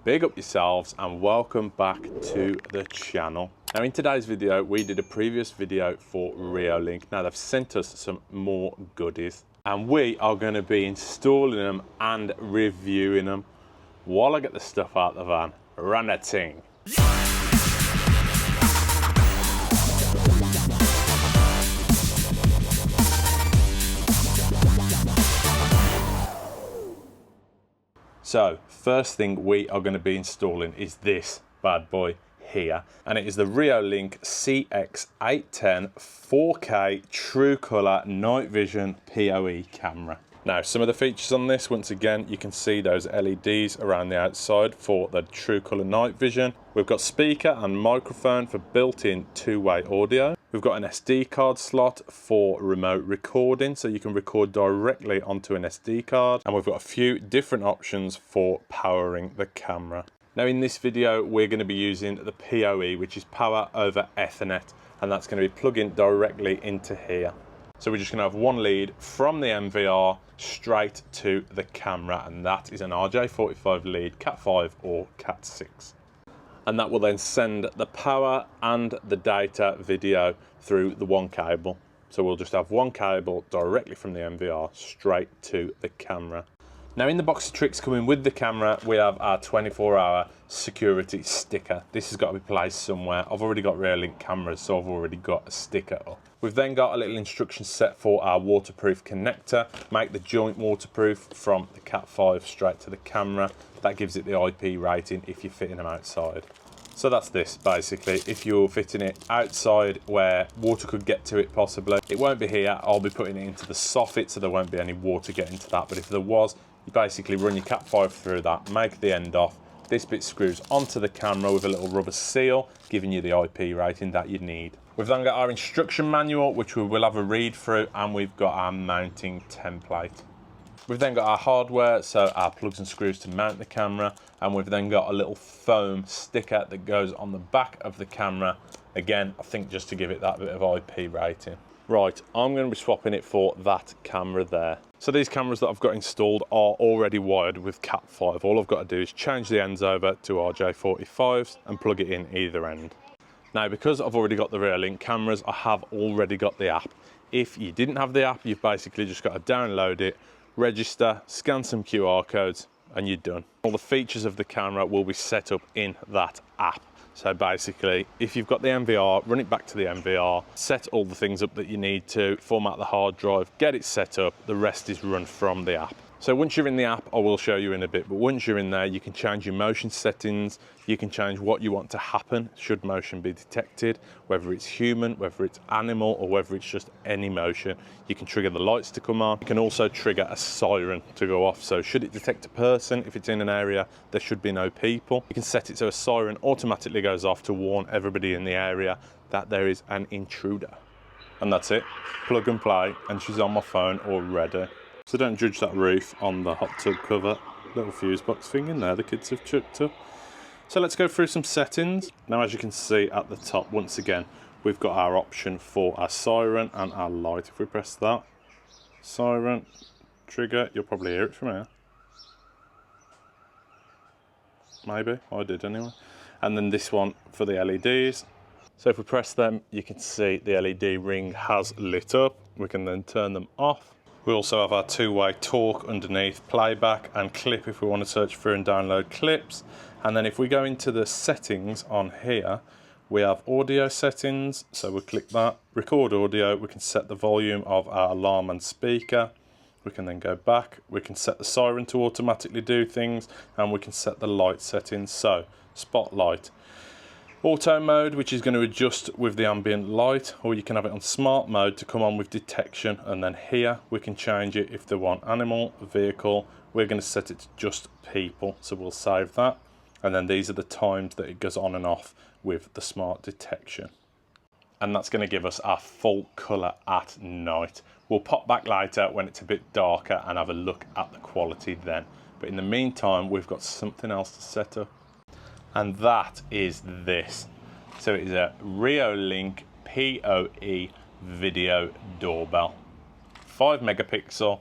Big up yourselves and welcome back to the channel. Now in today's video we did a previous video for Reolink. Now they've sent us some more goodies and we are going to be installing them and reviewing them while I get the stuff out of the van. Run that thing. So, first thing we are going to be installing is this bad boy here. And it is the Reolink CX810 4K True Color Night Vision POE camera. Now, some of the features on this, once again, you can see those LEDs around the outside for the True Color Night Vision. We've got speaker and microphone for built-in two-way audio. We've got an SD card slot for remote recording, so you can record directly onto an SD card. And we've got a few different options for powering the camera. Now in this video, we're going to be using the POE, which is power over Ethernet, and that's going to be plugging directly into here. So we're just going to have one lead from the MVR straight to the camera, and that is an RJ45 lead, Cat5 or Cat6. And that will then send the power and the data video through the one cable. So we'll just have one cable directly from the MVR straight to the camera. Now in the box of tricks coming with the camera, we have our 24-hour security sticker. This has got to be placed somewhere. I've already got Reolink cameras, so I've already got a sticker up. We've then got a little instruction set for our waterproof connector. Make the joint waterproof from the Cat5 straight to the camera. That gives it the IP rating if you're fitting them outside. So that's this basically. If you're fitting it outside where water could get to it possibly, it won't be here. I'll be putting it into the soffit so there won't be any water getting to that. But if there was, you basically run your Cat5 through that, make the end off. This bit screws onto the camera with a little rubber seal, giving you the IP rating that you need. We've then got our instruction manual, which we will have a read through, and we've got our mounting template. We've then got our hardware, so our plugs and screws to mount the camera, and we've then got a little foam sticker that goes on the back of the camera. Again, I think just to give it that bit of IP rating. Right, I'm going to be swapping it for that camera there. So these cameras that I've got installed are already wired with Cat5. All I've got to do is change the ends over to RJ45s and plug it in either end. Now, because I've already got the Reolink cameras, I have already got the app. If you didn't have the app, you've basically just got to download it, register, scan some QR codes, and you're done. All the features of the camera will be set up in that app. So basically, if you've got the MVR, run it back to the MVR, set all the things up that you need to, format the hard drive, get it set up, the rest is run from the app. So once you're in the app, I will show you in a bit, but once you're in there, you can change your motion settings, you can change what you want to happen should motion be detected, whether it's human, whether it's animal, or whether it's just any motion. You can trigger the lights to come on. You can also trigger a siren to go off. So should it detect a person, if it's in an area, there should be no people. You can set it so a siren automatically goes off to warn everybody in the area that there is an intruder. And that's it, plug and play, and she's on my phone already. So don't judge that roof on the hot tub cover. Little fuse box thing in there the kids have chucked up. So let's go through some settings. Now as you can see at the top, once again, we've got our option for our siren and our light. If we press that, siren, trigger, you'll probably hear it from here. Maybe, I did anyway. And then this one for the LEDs. So if we press them, you can see the LED ring has lit up. We can then turn them off. We also have our two-way talk underneath, playback and clip if we want to search through and download clips. And then if we go into the settings on here, we have audio settings. So we'll click that, record audio. We can set the volume of our alarm and speaker. We can then go back. We can set the siren to automatically do things, and we can set the light settings. So spotlight. Auto mode, which is going to adjust with the ambient light, or you can have it on smart mode to come on with detection, and then here we can change it if they want animal, vehicle. We're going to set it to just people, so we'll save that, and then these are the times that it goes on and off with the smart detection, and that's going to give us our full colour at night. We'll pop back later when it's a bit darker and have a look at the quality then, but in the meantime we've got something else to set up. And that is this. So it is a Reolink POE video doorbell. 5 megapixel,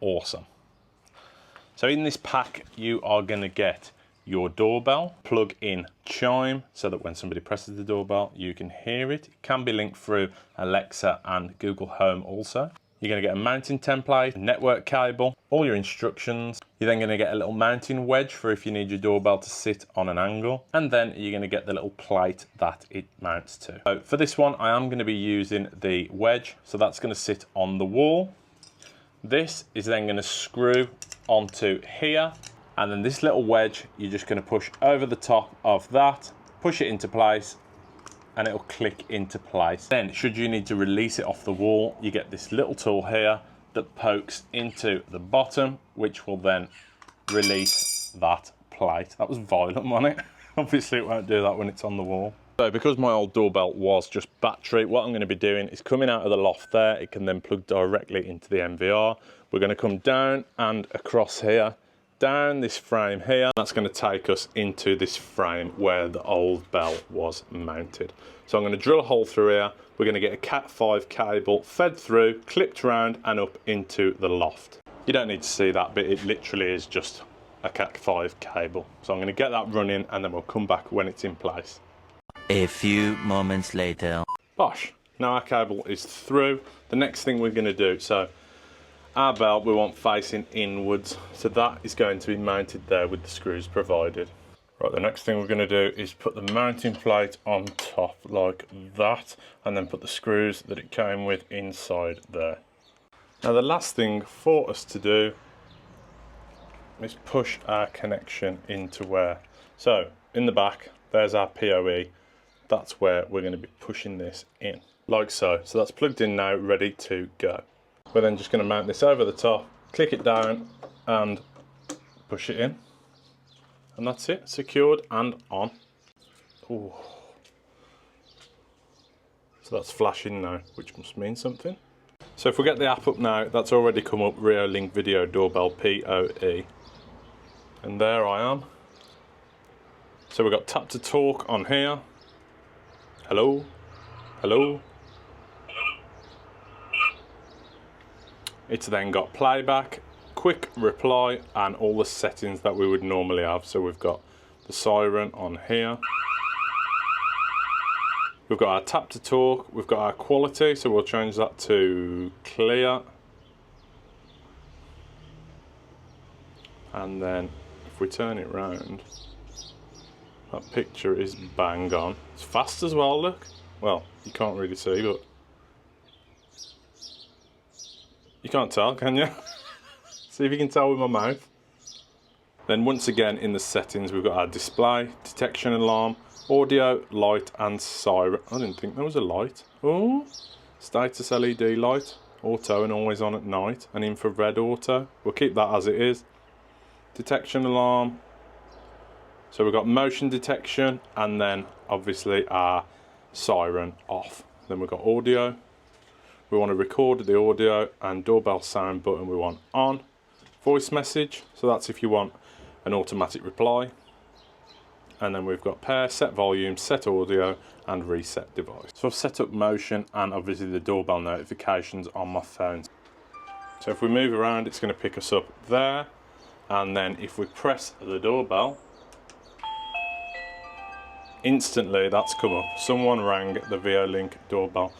awesome. So in this pack, you are gonna get your doorbell, plug in chime so that when somebody presses the doorbell you can hear it. It can be linked through Alexa and Google Home also. You're going to get a mounting template, a network cable, all your instructions. You're then going to get a little mounting wedge for if you need your doorbell to sit on an angle. And then you're going to get the little plate that it mounts to. So for this one, I am going to be using the wedge. So that's going to sit on the wall. This is then going to screw onto here. And then this little wedge, you're just going to push over the top of that, push it into place, and it'll click into place. Then, should you need to release it off the wall, you get this little tool here that pokes into the bottom, which will then release that plate. That was violent, wasn't it? Obviously it won't do that when it's on the wall. So because my old doorbell was just battery, what I'm going to be doing is coming out of the loft there. It can then plug directly into the MVR. We're going to come down and across here, down this frame here. That's going to take us into this frame where the old bell was mounted. So I'm going to drill a hole through here. We're going to get a Cat5 cable fed through, clipped round and up into the loft. You don't need to see that bit, it literally is just a Cat5 cable. So I'm going to get that running and then we'll come back when it's in place. A few moments later. Bosh, now our cable is through. The next thing we're going to do, so our bell we want facing inwards, so that is going to be mounted there with the screws provided. Right, the next thing we're going to do is put the mounting plate on top like that, and then put the screws that it came with inside there. Now the last thing for us to do is push our connection into where. So in the back, there's our POE. That's where we're going to be pushing this in, like so. So that's plugged in now, ready to go. We're then just going to mount this over the top, click it down and push it in. And that's it, secured and on. Ooh. So that's flashing now, which must mean something. So if we get the app up now, that's already come up, Reolink Video Doorbell POE. And there I am. So we've got tap to talk on here. Hello, hello. It's then got playback, quick reply, and all the settings that we would normally have. So we've got the siren on here. We've got our tap to talk, we've got our quality, so we'll change that to clear. And then if we turn it round, that picture is bang on. It's fast as well, look. Well, you can't really see, but you can't tell, can you? See if you can tell with my mouth. Then once again in the settings we've got our display, detection alarm, audio, light and siren. I didn't think there was a light. Oh, status LED light, auto and always on at night, and infrared auto. We'll keep that as it is. Detection alarm. So we've got motion detection and then obviously our siren off. Then we've got audio. We want to record the audio, and doorbell sound button we want on. Voice message, so that's if you want an automatic reply. And then we've got pair, set volume, set audio and reset device. So I've set up motion and obviously the doorbell notifications on my phone. So if we move around, it's going to pick us up there. And then if we press the doorbell, instantly that's come up. Someone rang the Reolink doorbell,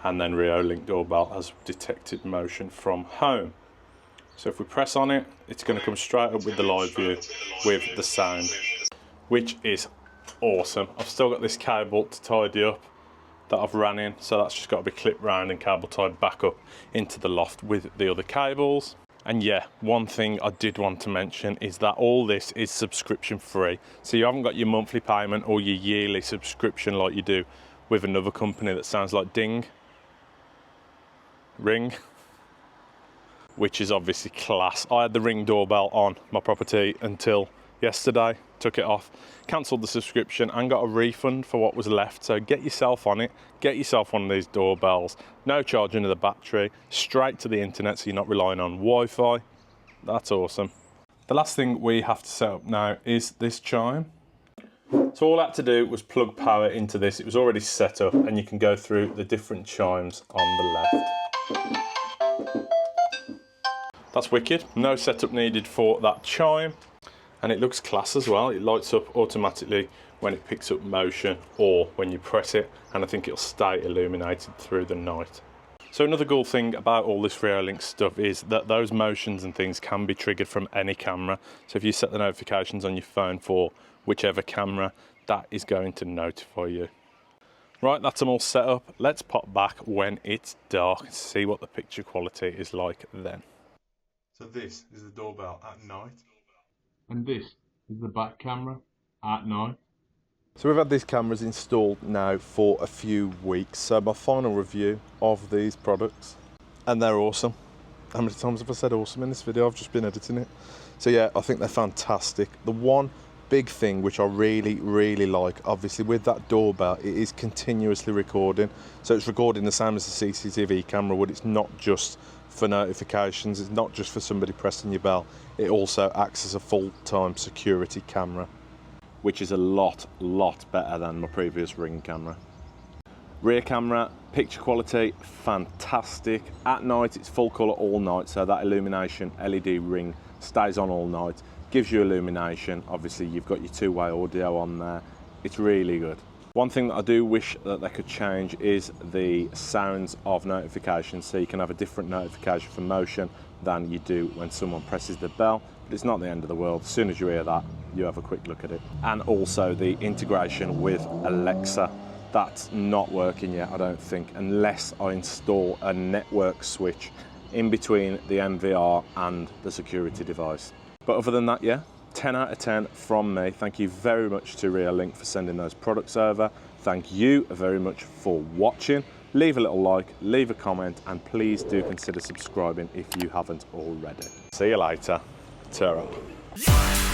and then Reolink doorbell has detected motion from home. So if we press on it, it's going to come straight up with the live view with the sound, which is awesome. I've still got this cable to tidy up that I've ran in, so that's just got to be clipped round and cable tied back up into the loft with the other cables. And yeah, one thing I did want to mention is that all this is subscription free. So you haven't got your monthly payment or your yearly subscription like you do with another company that sounds like Ring, which is obviously class. I had the Ring doorbell on my property until yesterday, took it off, cancelled the subscription and got a refund for what was left. So get yourself on it, get yourself one of these doorbells, no charging of the battery, straight to the internet so you're not relying on Wi-Fi. That's awesome. The last thing we have to set up now is this chime. So all I had to do was plug power into this. It was already set up and you can go through the different chimes on the left. That's wicked. No setup needed for that chime. And it looks class as well. It lights up automatically when it picks up motion or when you press it, and I think it'll stay illuminated through the night. So another cool thing about all this Reolink stuff is that those motions and things can be triggered from any camera. So if you set the notifications on your phone for whichever camera, that is going to notify you. Right, that's them all set up. Let's pop back when it's dark and see what the picture quality is like then. So this is the doorbell at night. And this is the back camera at night. So we've had these cameras installed now for a few weeks. So my final review of these products, and they're awesome. How many times have I said awesome in this video? I've just been editing it. So yeah, I think they're fantastic. The one big thing which I really like, obviously with that doorbell, it is continuously recording. So it's recording the same as the CCTV camera would. It's not just for notifications, it's not just for somebody pressing your bell. It also acts as a full-time security camera, which is a lot better than my previous Ring camera. Rear camera, picture quality, fantastic. At night, it's full colour all night, so that illumination LED ring stays on all night, gives you illumination. Obviously, you've got your two-way audio on there. It's really good. One thing that I do wish that they could change is the sounds of notifications, so you can have a different notification for motion than you do when someone presses the bell. But it's not the end of the world. As soon as you hear that, you have a quick look at it. And also the integration with Alexa. That's not working yet, I don't think, unless I install a network switch in between the MVR and the security device. But other than that, yeah, 10 out of 10 from me. Thank you very much to Reolink for sending those products over. Thank you very much for watching. Leave a little like, leave a comment, and please do consider subscribing if you haven't already. See you later. Ta-ra.